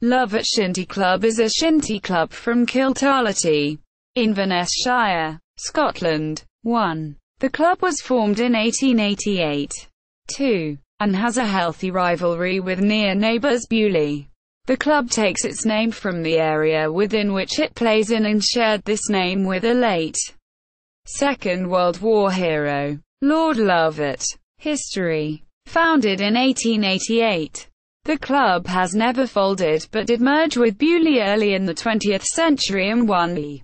Lovat Shinty Club is a shinty club from Kiltarlity, Inverness-shire, Scotland. 1. The club was formed in 1888. 2. And has a healthy rivalry with near neighbours Beauly. The club takes its name from the area within which it plays in and shared this name with a late Second World War hero, Lord Lovat. History. Founded in 1888. The club has never folded but did merge with Beauly early in the 20th century and won the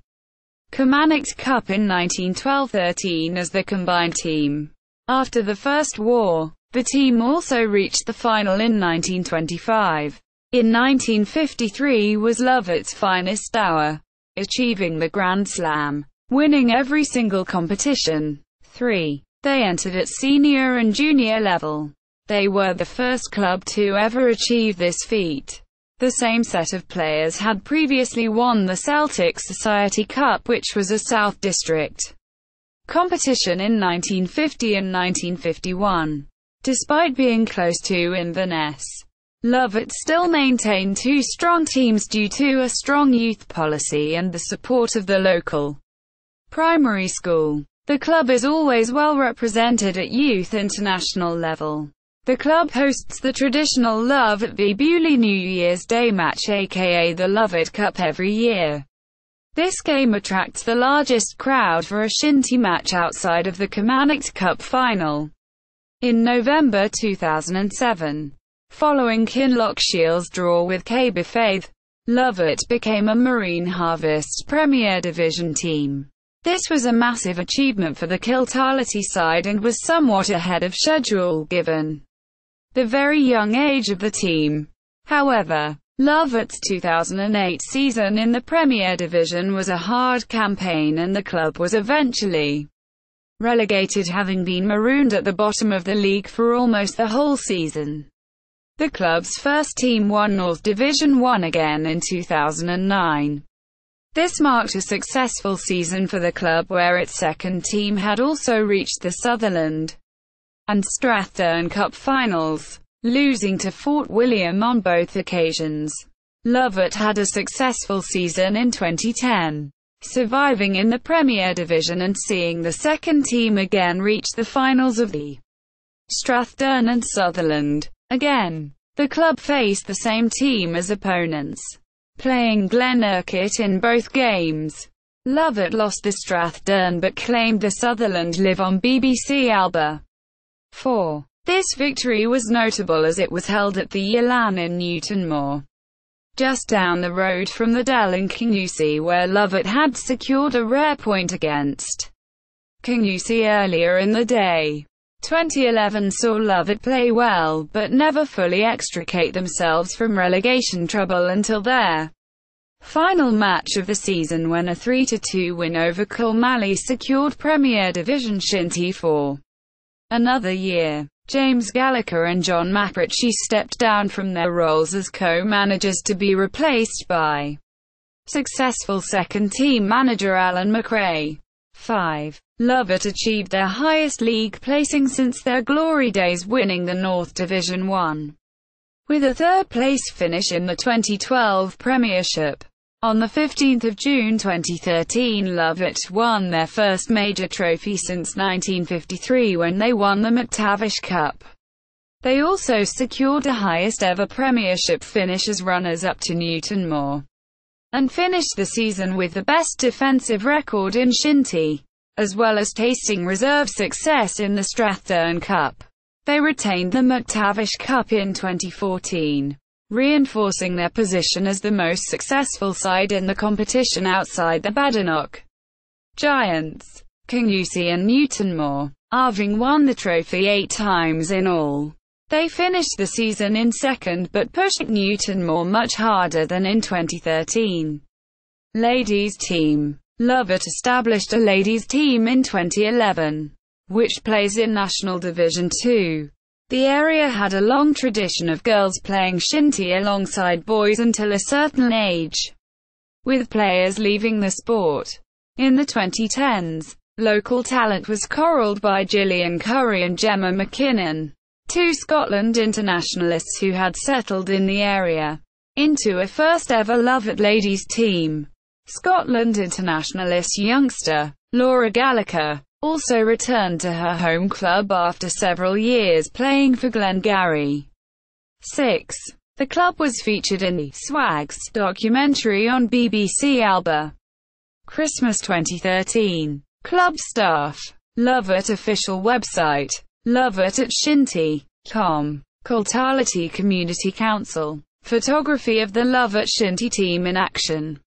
Kiltarlity Cup in 1912-13 as the combined team. After the First War, the team also reached the final in 1925. In 1953 was Lovat's finest hour, achieving the Grand Slam, winning every single competition. 3. They entered at senior and junior level. They were the first club to ever achieve this feat. The same set of players had previously won the Celtic Society Cup, which was a South District competition in 1950 and 1951. Despite being close to Inverness, Lovat still maintained two strong teams due to a strong youth policy and the support of the local primary school. The club is always well represented at youth international level. The club hosts the traditional Lovat v Beauly New Year's Day match, aka the Lovat Cup, every year. This game attracts the largest crowd for a shinty match outside of the Kiltarlity Cup final. In November 2007, following Kinlochshiel's draw with Beauly, Lovat became a Marine Harvest Premier Division team. This was a massive achievement for the Kiltarlity side and was somewhat ahead of schedule given the very young age of the team. However, Lovat's 2008 season in the Premier Division was a hard campaign and the club was eventually relegated, having been marooned at the bottom of the league for almost the whole season. The club's first team won North Division 1 again in 2009. This marked a successful season for the club, where its second team had also reached the Sutherland and Strathdown Cup finals, losing to Fort William on both occasions. Lovat had a successful season in 2010, surviving in the Premier Division and seeing the second team again reach the finals of the Strathdown and Sutherland. Again, the club faced the same team as opponents, playing Glenurquhart in both games. Lovat lost the Strathdown but claimed the Sutherland live on BBC Alba. 4. This victory was notable as it was held at the Yelan in Newtonmore, just down the road from the Dell in Kingussie, where Lovat had secured a rare point against Kingussie earlier in the day. 2011 saw Lovat play well, but never fully extricate themselves from relegation trouble until their final match of the season, when a 3-2 win over Kilmallie secured Premier Division shinty for another year. James Gallagher and John McRitchie stepped down from their roles as co-managers to be replaced by successful second-team manager Alan McRae. 5. Lovat achieved their highest league placing since their glory days, winning the North Division 1 with a third-place finish in the 2012 Premiership. On 15 June 2013, Lovat won their first major trophy since 1953 when they won the McTavish Cup. They also secured a highest-ever Premiership finish as runners-up to Newtonmore, and finished the season with the best defensive record in shinty, as well as tasting reserve success in the Strathdown Cup. They retained the McTavish Cup in 2014, reinforcing their position as the most successful side in the competition outside the Badenoch Giants. Kingussie and Newtonmore, having won the trophy 8 times in all. They finished the season in second but pushed Newtonmore much harder than in 2013. Ladies team. Lovat established a ladies team in 2011, which plays in National Division 2. The area had a long tradition of girls playing shinty alongside boys until a certain age, with players leaving the sport. In the 2010s, local talent was corralled by Gillian Curry and Gemma McKinnon, two Scotland internationalists who had settled in the area. into a first-ever Lovat ladies team. Scotland internationalist youngster Laura Gallagher also returned to her home club after several years playing for Glengarry. 6. The club was featured in the Swags documentary on BBC Alba. Christmas 2013. Club staff. Lovat official website. Lovat@shinty.com. Kiltarlity Community Council. Photography of the Lovat Shinty team in action.